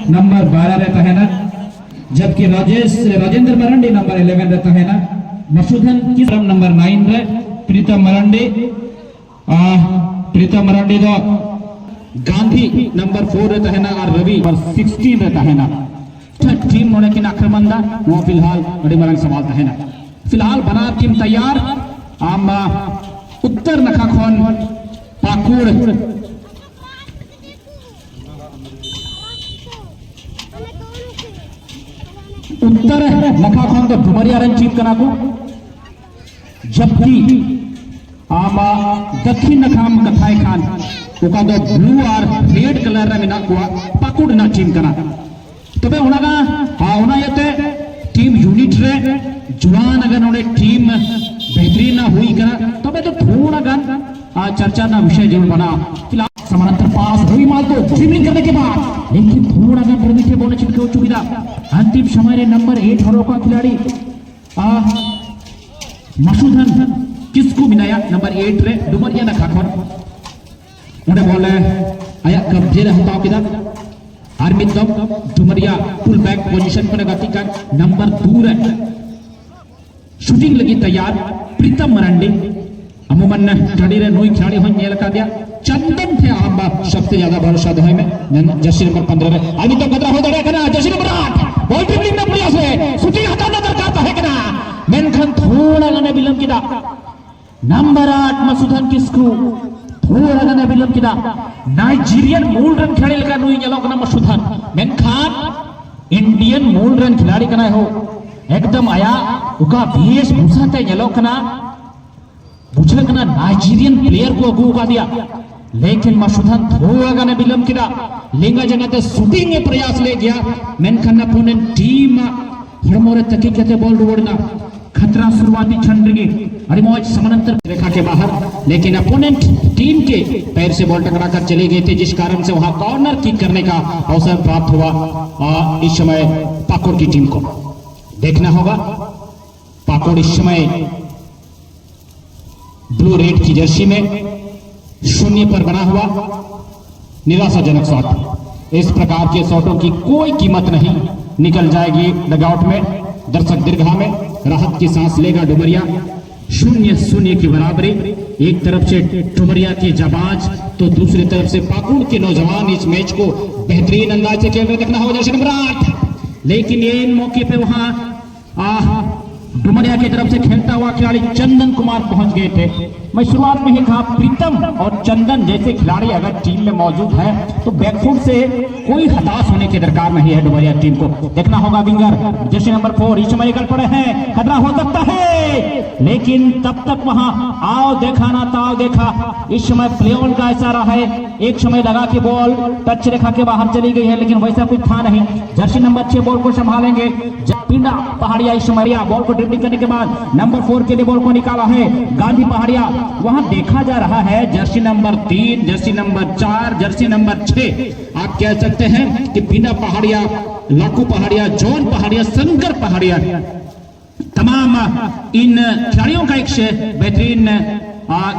Number 12 रहता है ना, जबकि राजेंद्र मरंडी नंबर 11 रहता है ना। मसूदन किस नंबर 9 रे प्रीतम मरंडी दो गांधी नंबर 4 रहता है ना, और रवि नंबर 16 रहता है ना। टीम होने की आक्रमण वो फिलहाल बड़ी मरंग संभालता है ना। फिलहाल बना टीम तैयार। आम उत्तर नखाखोन पाकुड़ उत्तर नखाखोन तो डुमरिया रन टीम कना को, जबकि आम दक्षिण नखाम कथाई खान उका दो ब्लू और रेड कलर रे मिना को पाकुड़ ना टीम कना। तबे उनागा उना येते टीम यूनिट रे जुआन अगर नोडे टीम बेहतरीन ना हुई करा तबे तो थोड़ा गन चर्चा ना विषय जरूर बना। फिलहाल समानांतर पास हुई माल तो ड्रिबलिंग करने के बाद, लेकिन थोड़ा गन प्रमिटे बोले चिपके हो चुकी था। अंतिम समय रे नंबर 8 हरो का खिलाड़ी मसूदन किसको मिलाया नंबर 8 रे डुमरिया ना खाखोर उन्हें बोले आया कब्जे रे हटाओ किदा आर्मी दम डुमरिया फुल बैक पोजीशन पर गति कर नंबर 2 रे शूटिंग लगी तैयार प्रीतम मरंडी अमूमन खड़ी रे नोई खिलाड़ी हो नेल का दिया चंदन थे आम सबसे ज्यादा भरोसा दो में जर्सी नंबर 15 रे अभी तो गदरा हो दड़े कना जर्सी नंबर 8 बॉल ड्रिबलिंग में प्रयास है शूटिंग हटाना दरकार है कना मेनखन थोड़ा गने विलंब किदा नंबर 8 मसूदन किसको थोड़ा गने विलंब किदा नाइजीरियन मूल रन खिलाड़ी का नोई नेलो कना मसूदन मेनखान इंडियन मूल रन खिलाड़ी कना हो एकदम आया उका वेश भूषा ते नेलो कना बुझल कना नाइजीरियन प्लेयर को अगू का दिया, लेकिन मसूदन थोड़ा गने विलंब किदा लेंगा जगह ते शूटिंग में प्रयास ले गया मेनखान अपोनेंट टीम हड़मोरे तकी कहते बॉल रोड़ना खतरा शुरुआती क्षण रही अरे मौज समानांतर रेखा के बाहर, लेकिन अपोनेंट टीम के पैर से बॉल टकरा कर चले गए थे, जिस कारण से वहां कॉर्नर किक करने का अवसर प्राप्त हुआ। इस समय पाकुड़ की टीम को देखना होगा। पाकुड़ इस समय ब्लू रेड की जर्सी में 0 पर बना हुआ निराशाजनक शॉट। इस प्रकार के शॉटों की कोई कीमत नहीं, निकल जाएगी डगआउट में। दर्शक दीर्घा में राहत की सांस लेगा डुमरिया। 0-0 की बराबरी। एक तरफ से डुमरिया की जाबाज तो दूसरी तरफ से पाकुड़ के नौजवान इस मैच को बेहतरीन अंदाज से खेल रहे। देखना होगा जर्सी नंबर 8, लेकिन ये इन मौके पे वहां डुमरिया की तरफ से खेलता हुआ खिलाड़ी चंदन कुमार पहुंच गए थे। मैं शुरुआत में ही कहा प्रीतम और चंदन जैसे खिलाड़ी अगर टीम में मौजूद है तो बैकफुट से कोई हताश होने की दरकार नहीं है डुमरिया टीम को। देखना होगा विंगर जैसे नंबर 4 इस समय निकल पड़े हैं, खतरा हो सकता है, लेकिन तब तक वहां आओ देखा ना ताओ देखा। इस समय प्ले ऑन का इशारा है, एक समय लगा कि बॉल टच रेखा के बाहर चली गई है, लेकिन वैसा कुछ था नहीं। जर्सी नंबर 6 बॉल को संभालेंगे पिंडा पहाड़िया। इस समय बॉल को ड्रिबलिंग करने के बाद नंबर 4 के लिए बॉल को निकाला है गांधी पहाड़िया। वहां देखा जा रहा है Jersey number 3, Jersey number 4, Jersey number 6 आप कह सकते हैं कि बिना पहाड़िया, लाखू पहाड़िया, जॉन पहाड़िया, शंकर पहाड़िया, तमाम इन खिलाड़ियों का एक बेहतरीन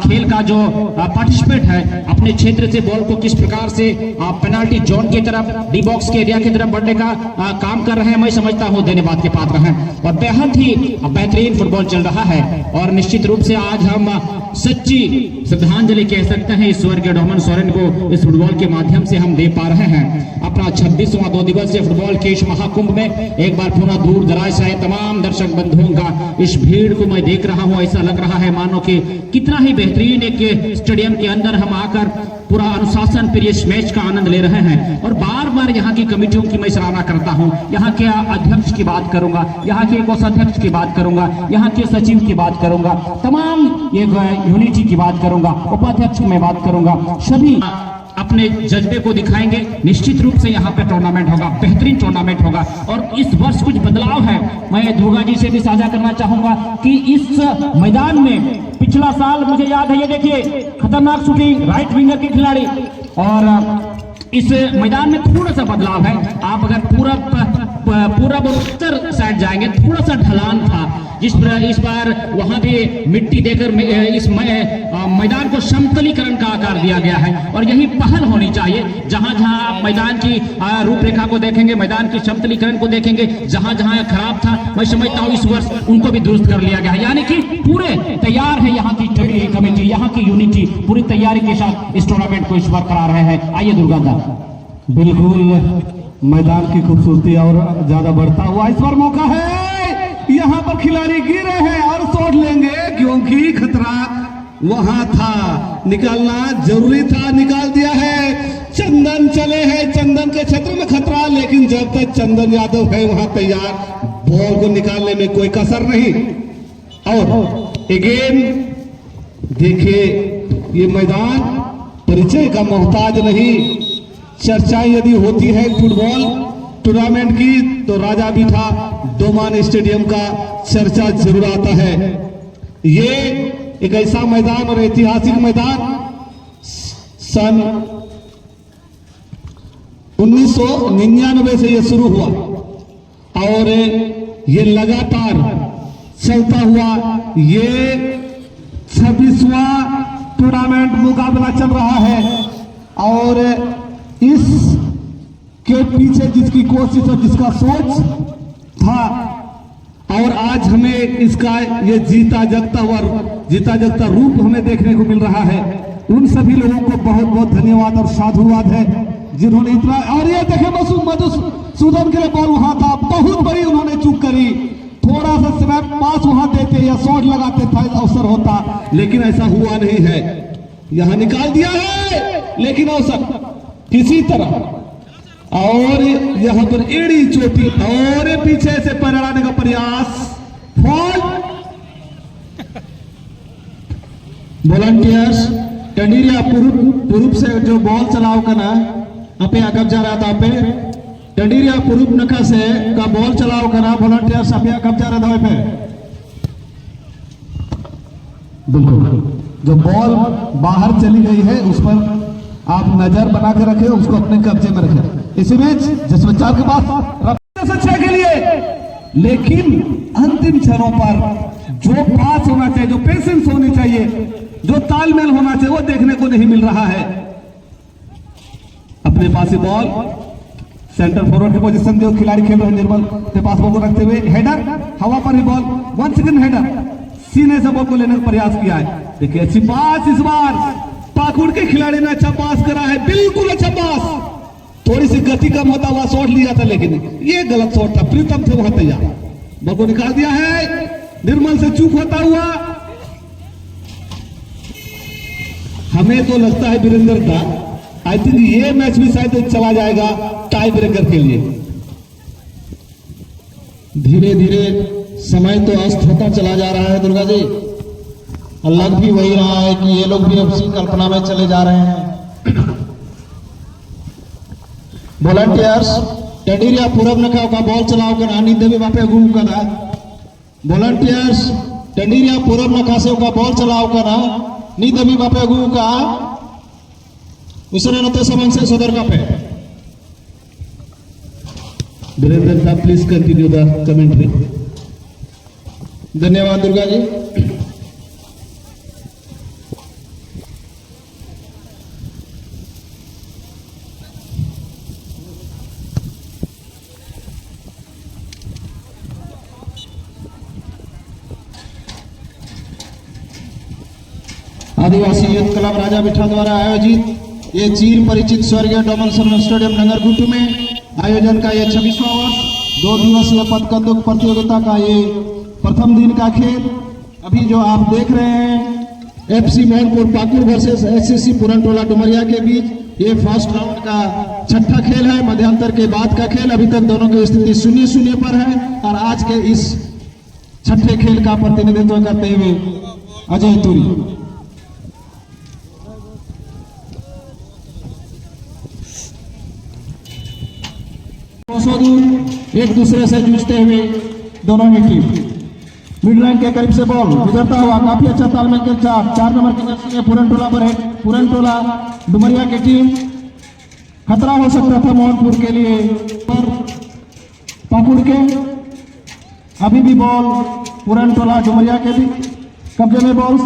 खेल का जो पार्टिसिपेट है अपने क्षेत्र से बॉल को किस प्रकार से पेनाल्टी जोन की तरफ, डी बॉक्स के एरिया की तरफ बढ़ने का काम कर रहे हैं, मैं समझता हूं धन्यवाद के पात्र हैं। और बेहद ही बेहतरीन फुटबॉल चल रहा है और निश्चित रूप से आज हम सच्ची श्रद्धांजलि कह सकते हैं ईश्वर के डोमन सोरेन को इस फुटबॉल के माध्यम से हम दे पा रहे हैं। अपना 26वां 2 दिवसीय फुटबॉल के इस महाकुंभ में एक बार पुनः दूर दराज से तमाम दर्शक बंधुओं का इस भीड़ को मैं देख रहा हूं। ऐसा लग रहा है मानो कि कितना ही बेहतरीन एक स्टेडियम के अंदर हम आकर पूरा अनुशासन पर इस मैच का आनंद ले रहे हैं। और बार बार यहाँ की कमेटियों की मैं सराहना करता हूँ। यहाँ के अध्यक्ष की बात करूंगा, यहाँ के कोषाध्यक्ष की बात करूंगा, यहाँ के सचिव की बात करूंगा, तमाम ये यूनिटी की बात करूंगा, उपाध्यक्ष की मैं बात करूंगा, सभी अपने जज्बे को दिखाएंगे। निश्चित रूप से यहाँ पे टूर्नामेंट होगा, बेहतरीन टूर्नामेंट होगा। और इस वर्ष कुछ बदलाव है, मैं दुर्गा जी से भी साझा करना चाहूंगा कि इस मैदान में पिछला साल मुझे याद है, ये देखिए खतरनाक शूटिंग राइट विंगर के खिलाड़ी, और इस मैदान में थोड़ा सा बदलाव है। आप अगर पूरा पूरब और उत्तर साइड जाएंगे, थोड़ा सा ढलान था, इस बार वहां भी मिट्टी देकर इस मैदान को समतलीकरण का आकार दिया गया है। और यही पहल होनी चाहिए, जहां जहां आप मैदान की रूपरेखा को देखेंगे, मैदान की समतलीकरण को देखेंगे, जहां जहां खराब था, मैं समझता हूं इस वर्ष उनको भी दुरुस्त कर लिया गया है। यानी कि पूरे तैयार है यहाँ की कमेटी, यहाँ की यूनिटी पूरी तैयारी के साथ इस टूर्नामेंट को इस बार करा रहे हैं। आइए दुर्गा दा। बिल्कुल मैदान की खूबसूरती और ज्यादा बढ़ता हुआ इस बार मौका है, यहाँ पर खिलाड़ी गिरे हैं और शॉट लेंगे, क्योंकि खतरा वहां था, निकालना जरूरी था, निकाल दिया है। चंदन चले हैं, चंदन के क्षेत्र में खतरा, लेकिन जब तक चंदन यादव है वहां तैयार, बॉल को निकालने में कोई कसर नहीं। और अगेन देखिए, ये मैदान परिचय का मोहताज नहीं। चर्चाएं यदि होती है फुटबॉल टूर्नामेंट की, तो राजा बीठा डोमान स्टेडियम का चर्चा जरूर आता है। ये एक ऐसा मैदान और ऐतिहासिक मैदान सन 1999 से ये शुरू हुआ और ये लगातार चलता हुआ ये 26वां टूर्नामेंट मुकाबला चल रहा है। और इस के पीछे जिसकी कोशिश और जिसका सोच था, और आज हमें इसका ये जीता जगता रूप हमें देखने को मिल रहा है। उन सभी लोगों को बहुत बहुत धन्यवाद और साधुवाद है जिन्होंने इतना। और ये देखे मधुसूदन के लिए बॉल वहां था, बहुत बड़ी उन्होंने चूक करी, थोड़ा सा स्नैप पास वहां देते या शॉट लगाते था, अवसर होता, लेकिन ऐसा हुआ नहीं है। यहां निकाल दिया है, लेकिन अवसर किसी तरह, और यहां पर एड़ी चोटी और पीछे से पलटाने का प्रयास, फॉल। वॉलंटियर्स टंडीरिया पूर्व से जो बॉल चलाओ का ना अपे कब जा रहा था, पे टंडीरिया पूर्व नखा से का बॉल चलाओ का ना वॉलंटियर्स अपे कब जा रहा था पे। बिल्कुल, जो बॉल बाहर चली गई है उस पर आप नजर बना के रखें, उसको अपने कब्जे में रखें। इसी बीच जसवंत चार के पास अच्छा के लिए, लेकिन अंतिम क्षणों पर जो पास होना चाहिए, जो पेशेंस होनी चाहिए, जो तालमेल होना चाहिए, वो देखने को नहीं मिल रहा है। अपने पास ही बॉल सेंटर फॉरवर्ड की पोजीशन जो खिलाड़ी खेल रहे हैं निर्मल के पास बॉल को रखते हुए हेडर, हवा पर ही बॉल, 1 सेकंड हेडर, सीने से बॉल को लेने का प्रयास किया है। देखिए अच्छी पास, इस बार पाकुड़ के खिलाड़ी ने अच्छा पास करा है, बिल्कुल अच्छा पास, थोड़ी सी गति कम होता हुआ शॉट लिया था, लेकिन ये गलत शॉट था। प्रीतम थे वहां तैयार, बॉल को निकाल दिया है, निर्मल से चूक होता हुआ। हमें तो लगता है वीरेंद्र दा, आई थिंक ये मैच भी शायद चला जाएगा टाई ब्रेकर के लिए। धीरे धीरे समय तो अस्त होता चला जा रहा है दुर्गा जी, और लग भी वही रहा है कि ये लोग भी अब सी कल्पना में चले जा रहे हैं। वॉलंटियर्स टंडीरिया पूरब नखा का बॉल चलाओ कर आनी देवी बापे गुम करा। वॉलंटियर्स टंडीरिया पूरब नखा से का बॉल चलाओ कर नी देवी बापे गुम का उसने नते समन से सदर का पे। वीरेंद्र साहब प्लीज कंटिन्यू द कमेंट्री। धन्यवाद दुर्गा जी। आदिवासी युद्ध क्लब राजा बिठा द्वारा आयोजित ये चीर परिचित स्वर्गीय डोमन शर्मा स्टेडियम नगरगुटू में आयोजन का ये 26वां वर्ष 2 दिवसीय पद कंदुक प्रतियोगिता का ये प्रथम दिन का खेल अभी जो आप देख रहे हैं FC Mohanpur Pakur versus SSC Purantola Dumaria के बीच ये फर्स्ट राउंड का छठा खेल है, मध्यांतर के बाद का खेल। अभी तक दोनों की स्थिति 0-0 पर है और आज के इस छठे खेल का प्रतिनिधित्व करते हुए अजय तुरी। एक दूसरे से जूझते हुए दोनों ही टीम मिड लाइन के करीब से बॉल गुजरता हुआ काफी अच्छा तालमेल के साथ 4 नंबर की जर्सी में पुरनटोला पर है। पुरनटोला डुमरिया की टीम खतरा हो सकता था मोहनपुर के लिए, पर पाकुड़ के। अभी भी बॉल पुरनटोला डुमरिया के भी कब्जे में बॉल।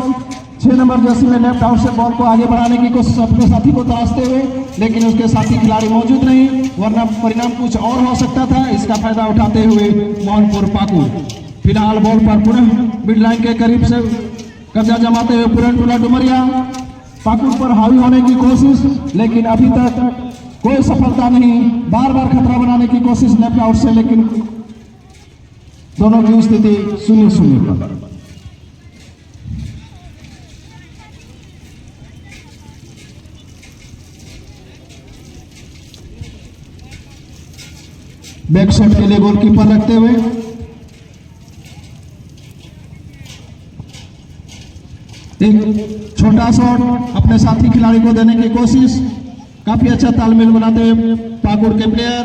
6 नंबर जर्सी में लेफ्ट आउट से बॉल को आगे बढ़ाने की कोशिश अपने साथी को तराशते हुए, लेकिन उसके साथी खिलाड़ी मौजूद नहीं, वरना परिणाम कुछ और हो सकता था। इसका फायदा उठाते हुए मोहनपुर पाकुड़ फिलहाल बॉल पर पुनः मिड लाइन के करीब से कब्जा जमाते हुए पुरनटोला डुमरिया पाकुड़ पर हावी होने की कोशिश, लेकिन अभी तक कोई सफलता नहीं। बार बार खतरा बनाने की कोशिश लेफ्ट आउट से, लेकिन दोनों की स्थिति 0-0 पर। बैक शॉट के लिए गोलकीपर रखते हुए एक छोटा शॉट अपने साथी खिलाड़ी को देने की कोशिश। काफी अच्छा तालमेल बनाते हुए पाकुड़ के प्लेयर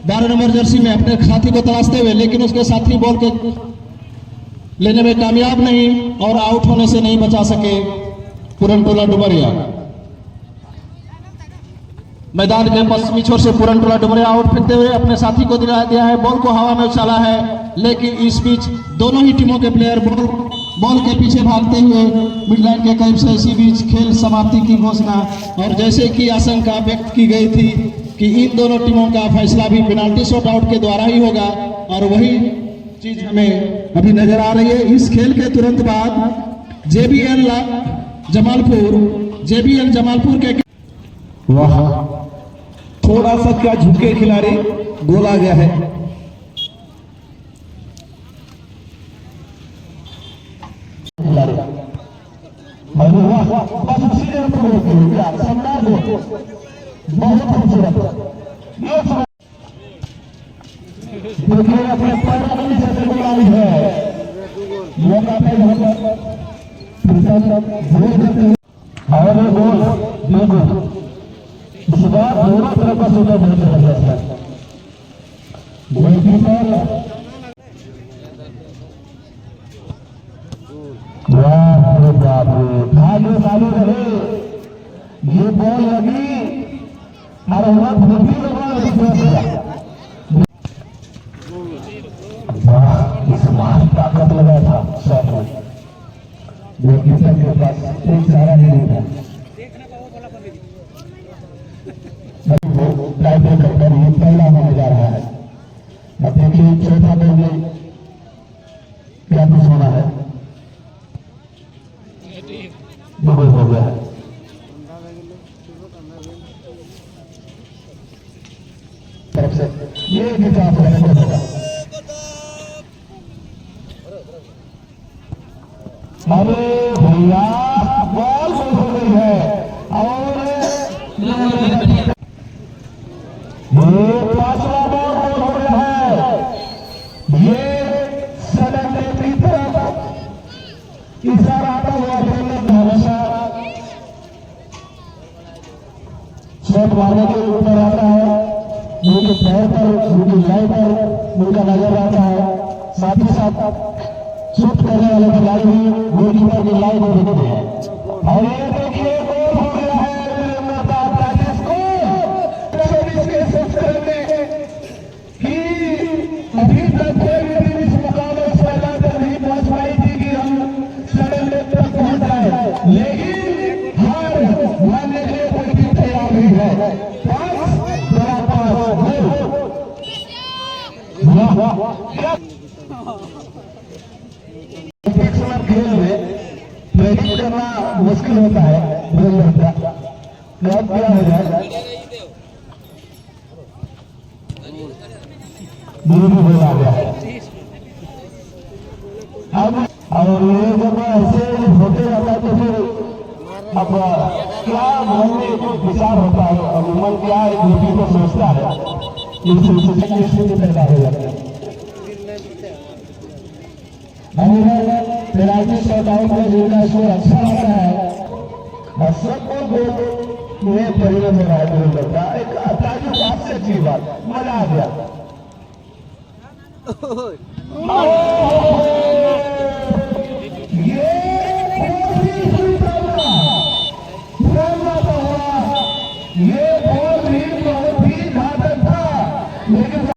12 नंबर जर्सी में अपने साथी को तलाशते हुए, लेकिन उसके साथी बॉल को लेने में कामयाब नहीं और आउट होने से नहीं बचा सके पुरनटोला डुमरिया। मैदान के पश्चिमी छोर से पुरनटोला डुमरिया आउट फेंकते हुए अपने साथी को दिया है, बॉल को हवा में उछाला है, लेकिन इस बीच दोनों ही टीमों के प्लेयर बॉल के पीछे भागते हुए मिड लाइन के करीब से इसी बीच खेल समाप्ति की घोषणा। और जैसे कि आशंका व्यक्त की गई थी कि इन दोनों टीमों का फैसला भी पेनाल्टी शॉट आउट के द्वारा ही होगा, और वही चीज हमें अभी नजर आ रही है। इस खेल के तुरंत बाद जेबीएल जमालपुर के वाह, थोड़ा सा क्या झुके खिलाड़ी, गोल आ गया है। बहुत खूबसूरत देखिए अपने पैर से गुलामी है, मौका पे और गोल बिल्कुल इस बार दोनों तरफ का सूत्र बहुत जबरदस्त है। गोलकीपर वाह रे बाप रे, भाग्य चालू रहे, ये बॉल लगी और वाह ताकत लगा था शॉट में, गोलकीपर के पास कोई सारा नहीं था। ये पहला होने जा रहा है। अब देखिए चौथा बॉल में क्या कुछ होना है। डबल हो गया है, तरफ से ये विकास होगा। अरे भैया बॉल हो गई है और ये पांचवा बॉल हो गया है। ये सडन की तरफ इशारा आता हुआ हमेशा शॉट मारने के ऊपर आता है, उनके पैर पर, उनकी लाइन पर उनका नजर आता है। साथ ही साथ शूट करने वाले खिलाड़ी भी गोलकीपर की लाइन में देखते हैं। और ये देखिए गोल हो गया है अभी तक कोई भी इस मुकाम में पहला तक नहीं पहुंच पाई थी कि हम सडन लेग तक पहुंच जाए, लेकिन हार मानने के लिए कोई भी तैयार नहीं है। खेल में प्रेरित करना मुश्किल होता है, क्या हो जाए बोला गया है। अब और ये जब ऐसे होते रहता है तो फिर अब क्या मन में विचार होता है और मन क्या है गोटी को सोचता है, ये पैदा हो जाता है। पेनाल्टी शॉट आउट में जिनका स्कोर अच्छा आता है और सबको गोल में परिणत हो रहा है, लगता है एक ताजुब बात से अच्छी बात, मजा आ गया।